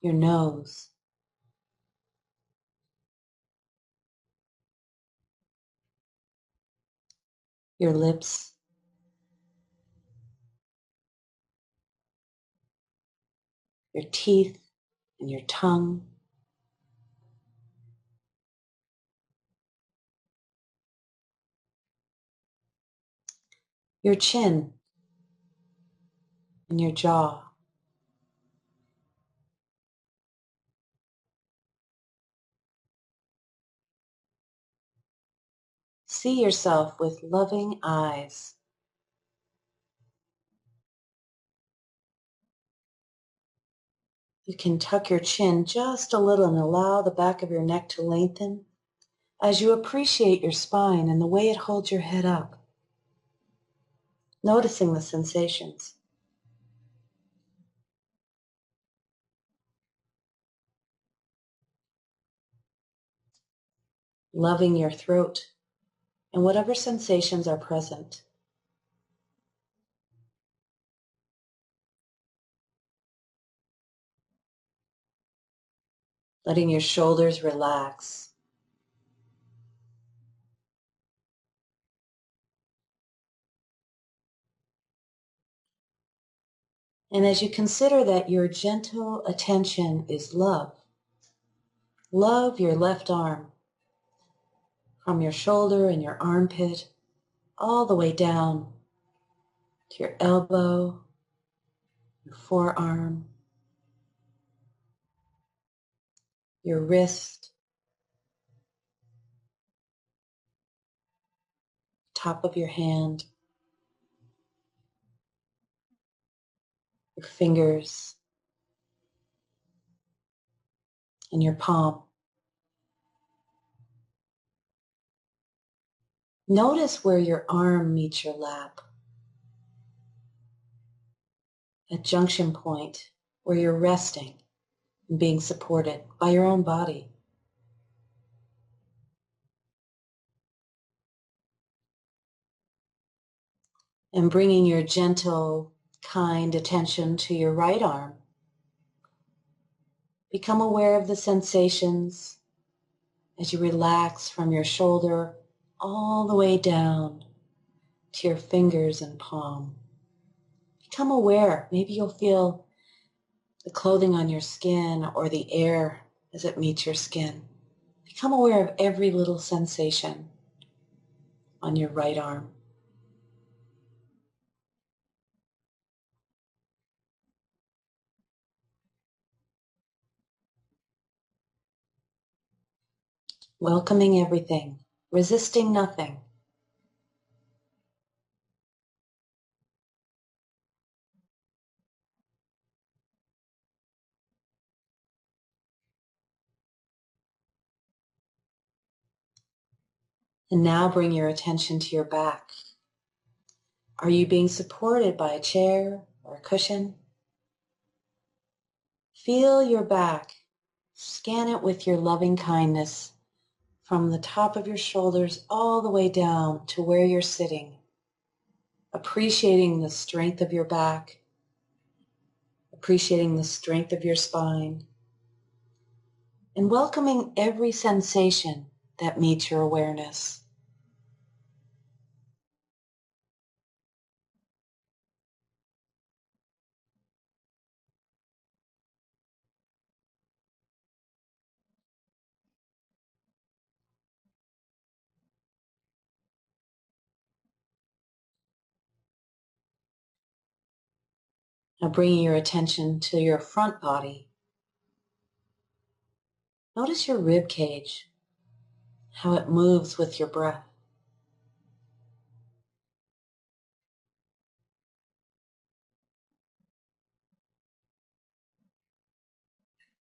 your nose, your lips, your teeth, and your tongue, your chin, and your jaw. See yourself with loving eyes. You can tuck your chin just a little and allow the back of your neck to lengthen as you appreciate your spine and the way it holds your head up, noticing the sensations. Loving your throat and whatever sensations are present. Letting your shoulders relax. And as you consider that your gentle attention is love, love your left arm from your shoulder and your armpit all the way down to your elbow, your forearm, your wrist, top of your hand, your fingers, and your palm. Notice where your arm meets your lap, a junction point where you're resting and being supported by your own body. And bringing your gentle, kind attention to your right arm. Become aware of the sensations as you relax from your shoulder all the way down to your fingers and palm. Become aware. Maybe you'll feel the clothing on your skin or the air as it meets your skin. Become aware of every little sensation on your right arm. Welcoming everything, resisting nothing. And now bring your attention to your back. Are you being supported by a chair or a cushion? Feel your back. Scan it with your loving kindness from the top of your shoulders all the way down to where you're sitting, appreciating the strength of your back, appreciating the strength of your spine, and welcoming every sensation that meets your awareness. Now bringing your attention to your front body. Notice your rib cage, how it moves with your breath.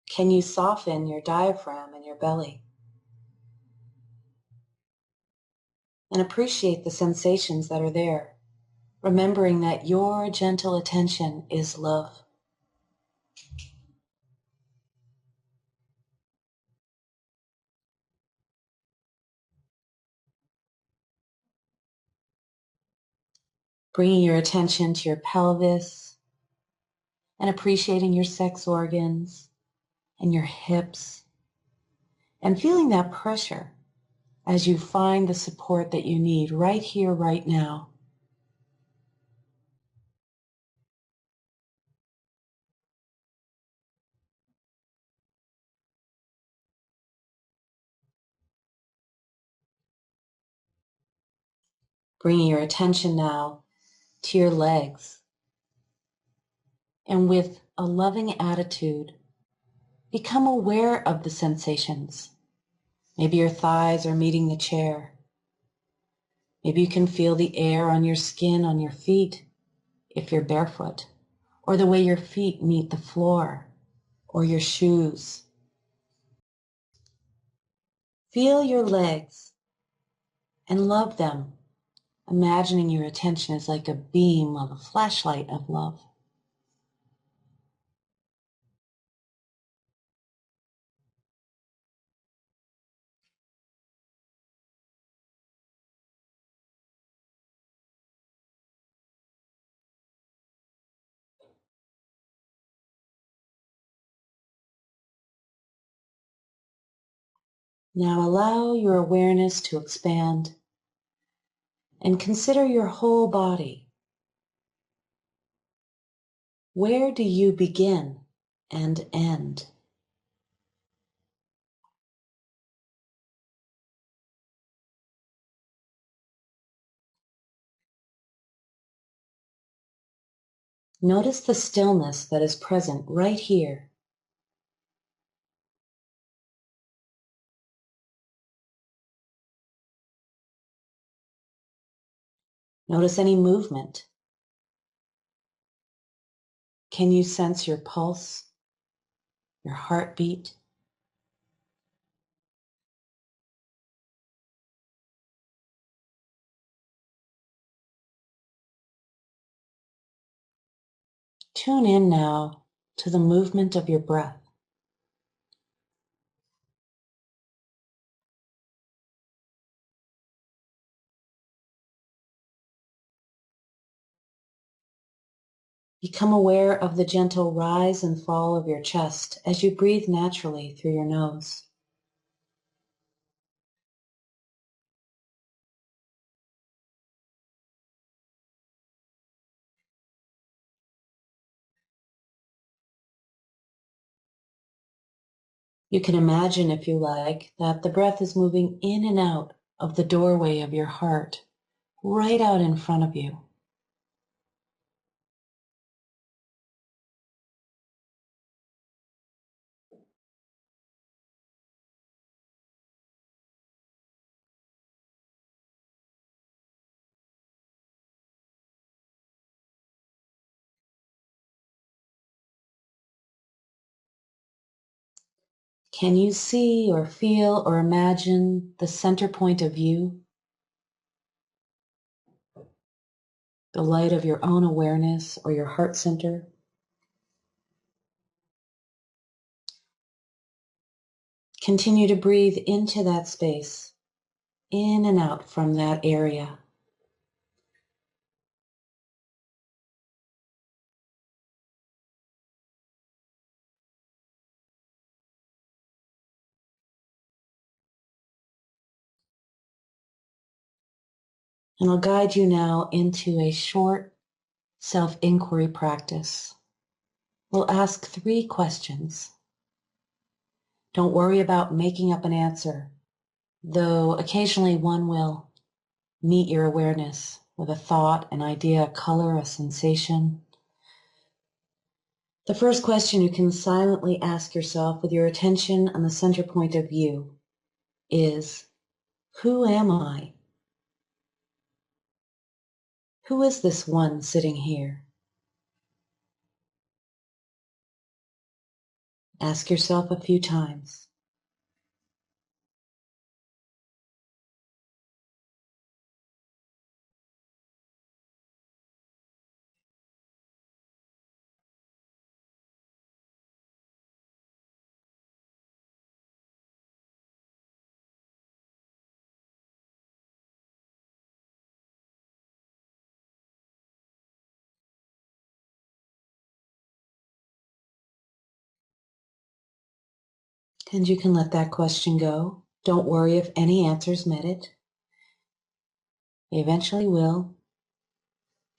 Can you soften your diaphragm and your belly? And appreciate the sensations that are there, remembering that your gentle attention is love. Bringing your attention to your pelvis and appreciating your sex organs and your hips and feeling that pressure as you find the support that you need right here, right now. Bringing your attention now to your legs, and with a loving attitude, become aware of the sensations. Maybe your thighs are meeting the chair. Maybe you can feel the air on your skin on your feet if you're barefoot, or the way your feet meet the floor, or your shoes. Feel your legs and love them, imagining your attention is like a beam of a flashlight of love. Now allow your awareness to expand and consider your whole body. Where do you begin and end? Notice the stillness that is present right here. Notice any movement. Can you sense your pulse, your heartbeat? Tune in now to the movement of your breath. Become aware of the gentle rise and fall of your chest as you breathe naturally through your nose. You can imagine, if you like, that the breath is moving in and out of the doorway of your heart, right out in front of you. Can you see or feel or imagine the center point of you, the light of your own awareness or your heart center? Continue to breathe into that space, in and out from that area. And I'll guide you now into a short self-inquiry practice. We'll ask 3 questions. Don't worry about making up an answer, though occasionally one will meet your awareness with a thought, an idea, a color, a sensation. The first question you can silently ask yourself with your attention on the center point of view is, who am I? Who is this one sitting here? Ask yourself a few times. And you can let that question go. Don't worry if any answers met it. They eventually will.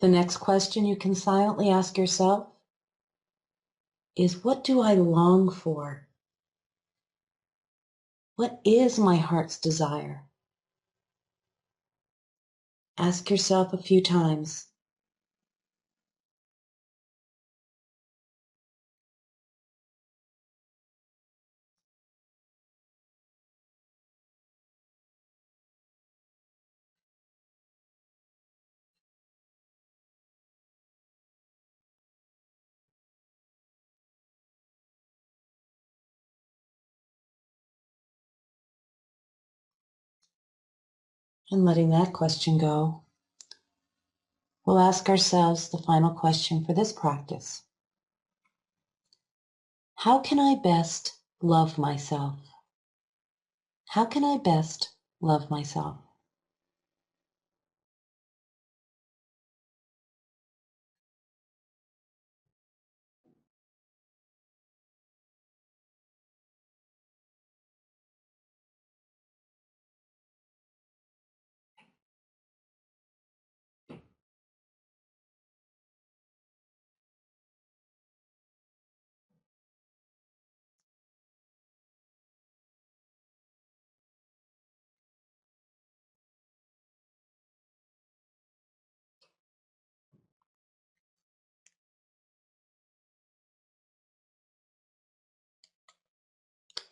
The next question you can silently ask yourself is, what do I long for? What is my heart's desire? Ask yourself a few times. And letting that question go, we'll ask ourselves the final question for this practice. How can I best love myself? How can I best love myself?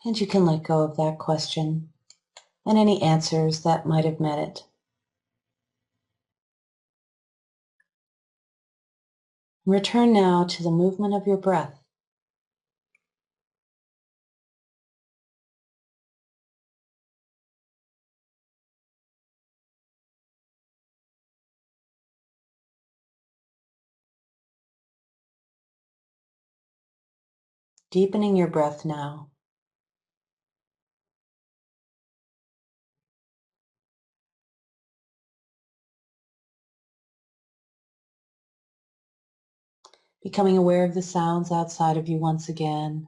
And you can let go of that question and any answers that might have met it. Return now to the movement of your breath. Deepening your breath now. Becoming aware of the sounds outside of you once again.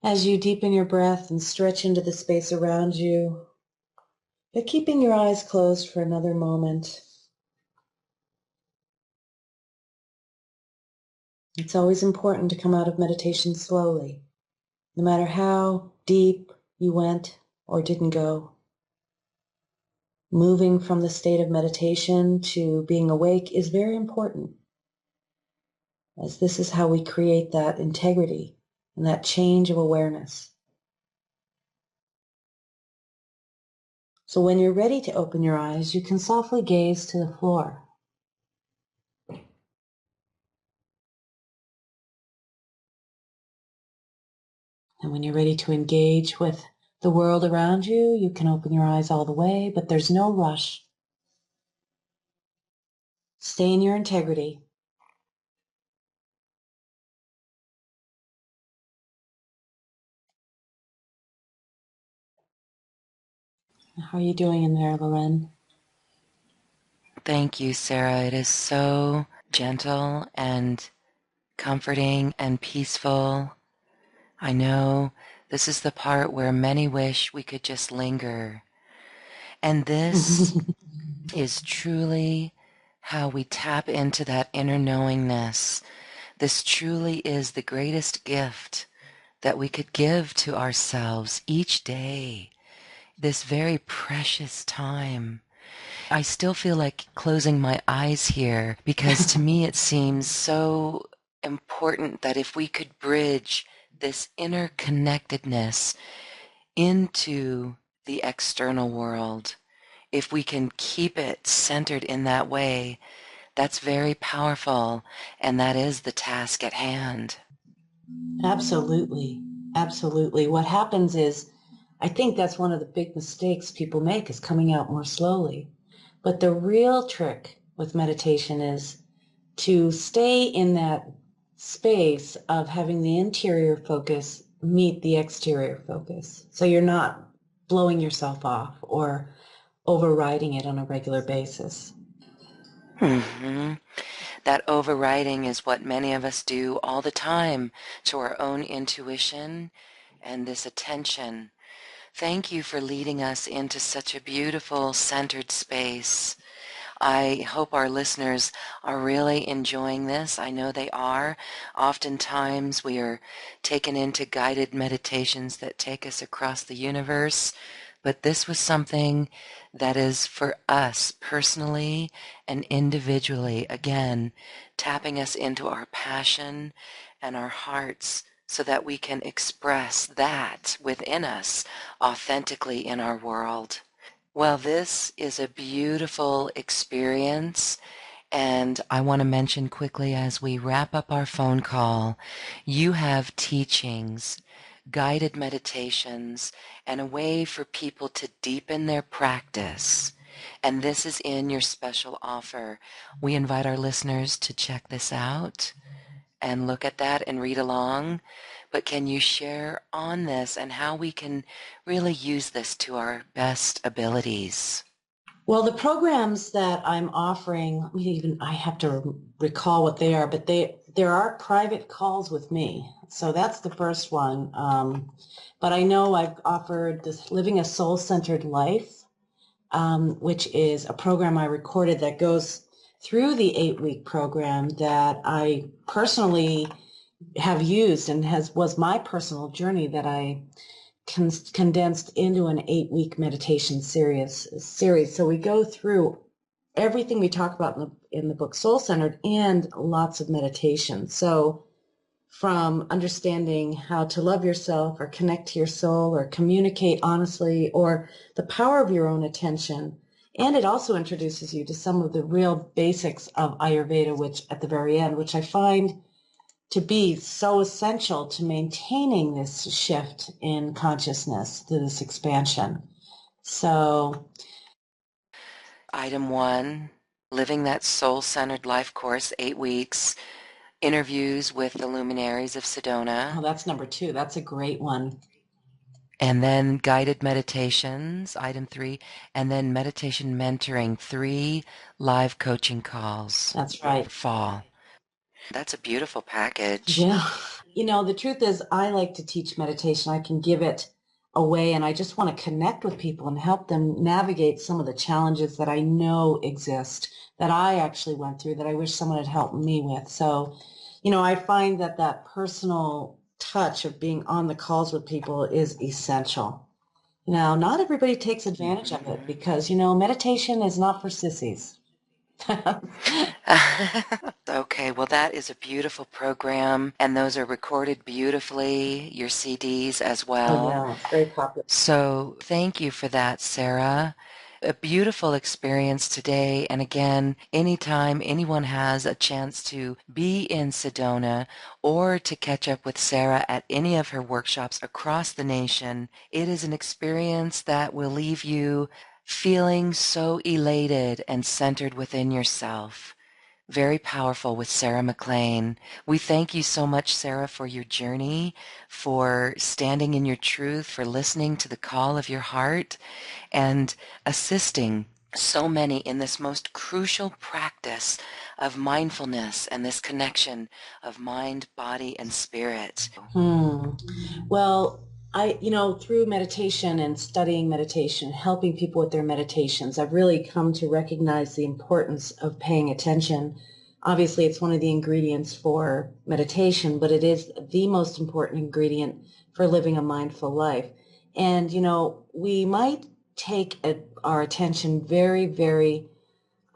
As you deepen your breath and stretch into the space around you, but keeping your eyes closed for another moment. It's always important to come out of meditation slowly, no matter how deep you went or didn't go. Moving from the state of meditation to being awake is very important, as this is how we create that integrity and that change of awareness. So when you're ready to open your eyes, you can softly gaze to the floor. And when you're ready to engage with the world around you, you can open your eyes all the way, but there's no rush. Stay in your integrity. How are you doing in there, Loren? Thank you, Sarah. It is so gentle and comforting and peaceful. I know this is the part where many wish we could just linger. And this is truly how we tap into that inner knowingness. This truly is the greatest gift that we could give to ourselves each day, this very precious time. I still feel like closing my eyes here because to me it seems so important that if we could bridge this inner connectedness into the external world, if we can keep it centered in that way, that's very powerful, and that is the task at hand. Absolutely. Absolutely. What happens is, I think that's one of the big mistakes people make, is coming out more slowly. But the real trick with meditation is to stay in that space of having the interior focus meet the exterior focus. So you're not blowing yourself off or overriding it on a regular basis. Mm-hmm. That overriding is what many of us do all the time to our own intuition and this attention. Thank you for leading us into such a beautiful, centered space. I hope our listeners are really enjoying this. I know they are. Oftentimes we are taken into guided meditations that take us across the universe, but this was something that is for us personally and individually, again, tapping us into our passion and our hearts so that we can express that within us authentically in our world. Well, this is a beautiful experience, and I want to mention quickly as we wrap up our phone call, you have teachings guided meditations, and a way for people to deepen their practice. And this is in your special offer. We invite our listeners to check this out and look at that and read along. But can you share on this and how we can really use this to our best abilities? Well, the programs that I'm offering, I have to recall what they are, but there are private calls with me. So that's the first one. But I know I've offered this Living a Soul-Centered Life, which is a program I recorded that goes through the 8-week program that I personally have used and was my personal journey that I condensed into an 8-week meditation series. So we go through everything we talk about in the book Soul Centered and lots of meditation. So from understanding how to love yourself or connect to your soul or communicate honestly or the power of your own attention. And it also introduces you to some of the real basics of Ayurveda, which at the very end, which I find to be so essential to maintaining this shift in consciousness, to this expansion. So, Item 1, Living That Soul-Centered Life course, 8 weeks, interviews with the luminaries of Sedona. Oh, that's number 2. That's a great one. And then guided meditations, item 3, and then meditation mentoring, 3 live coaching calls. That's right. Fall. That's a beautiful package. Yeah. The truth is I like to teach meditation. I can give it away, and I just want to connect with people and help them navigate some of the challenges that I know exist, that I actually went through, that I wish someone had helped me with. So, I find that personal touch of being on the calls with people is essential. Now, not everybody takes advantage of it because, meditation is not for sissies. Okay, well, that is a beautiful program, and those are recorded beautifully, your CDs as well. Oh, yeah, it's very popular. So thank you for that, Sarah. A beautiful experience today, and again, anytime anyone has a chance to be in Sedona or to catch up with Sarah at any of her workshops across the nation, it is an experience that will leave you feeling so elated and centered within yourself. Very powerful with Sarah McLean. We thank you so much, Sarah, for your journey, for standing in your truth, for listening to the call of your heart, and assisting so many in this most crucial practice of mindfulness and this connection of mind, body, and spirit. Well, through meditation and studying meditation, helping people with their meditations, I've really come to recognize the importance of paying attention. Obviously, it's one of the ingredients for meditation, but it is the most important ingredient for living a mindful life. And, we might take our attention very, very,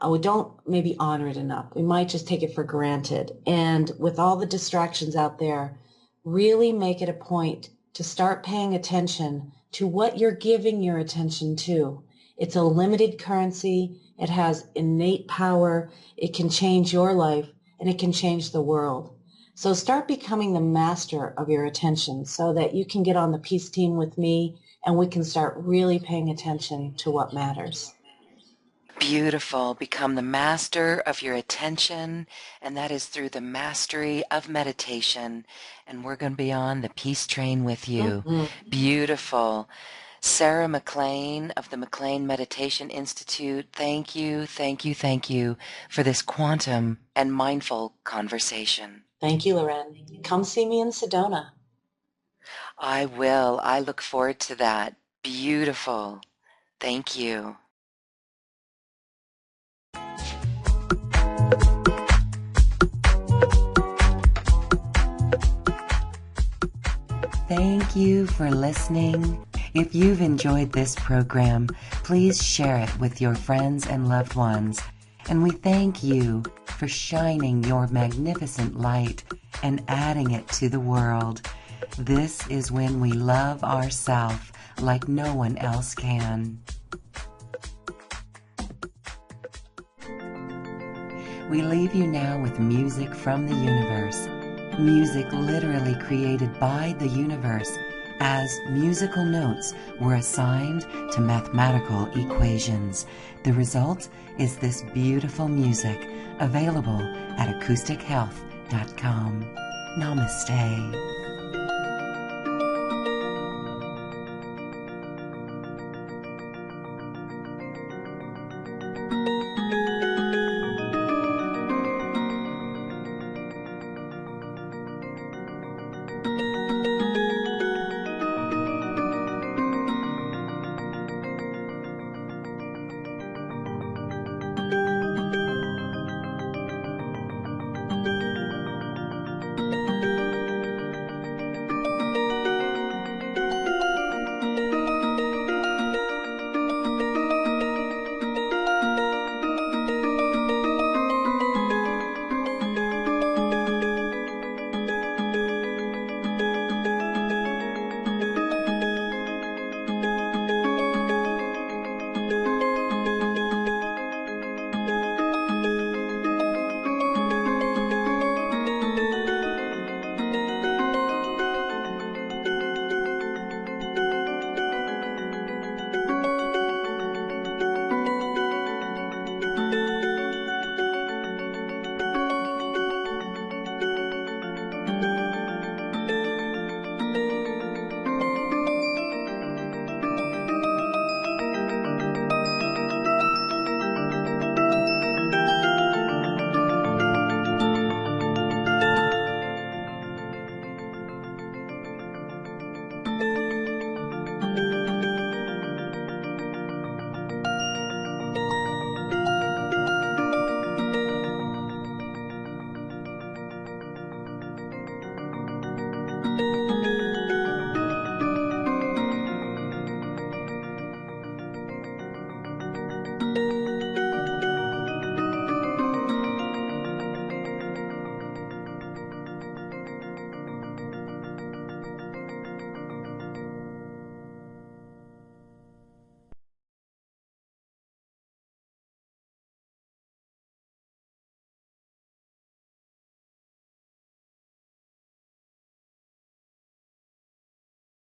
we don't maybe honor it enough. We might just take it for granted. And with all the distractions out there, really make it a point to start paying attention to what you're giving your attention to. It's a limited currency. It has innate power. It can change your life, and it can change the world. So start becoming the master of your attention so that you can get on the peace team with me, and we can start really paying attention to what matters. Beautiful. Become the master of your attention, and that is through the mastery of meditation. And we're going to be on the peace train with you. Mm-hmm. Beautiful. Sarah McLean of the McLean Meditation Institute, thank you, thank you, thank you for this quantum and mindful conversation. Thank you, Loren. Come see me in Sedona. I will. I look forward to that. Beautiful. Thank you. Thank you for listening. If you've enjoyed this program, please share it with your friends and loved ones. And we thank you for shining your magnificent light and adding it to the world. This is when we love ourselves like no one else can. We leave you now with music from the universe. Music literally created by the universe as musical notes were assigned to mathematical equations. The result is this beautiful music available at acoustichealth.com. Namaste.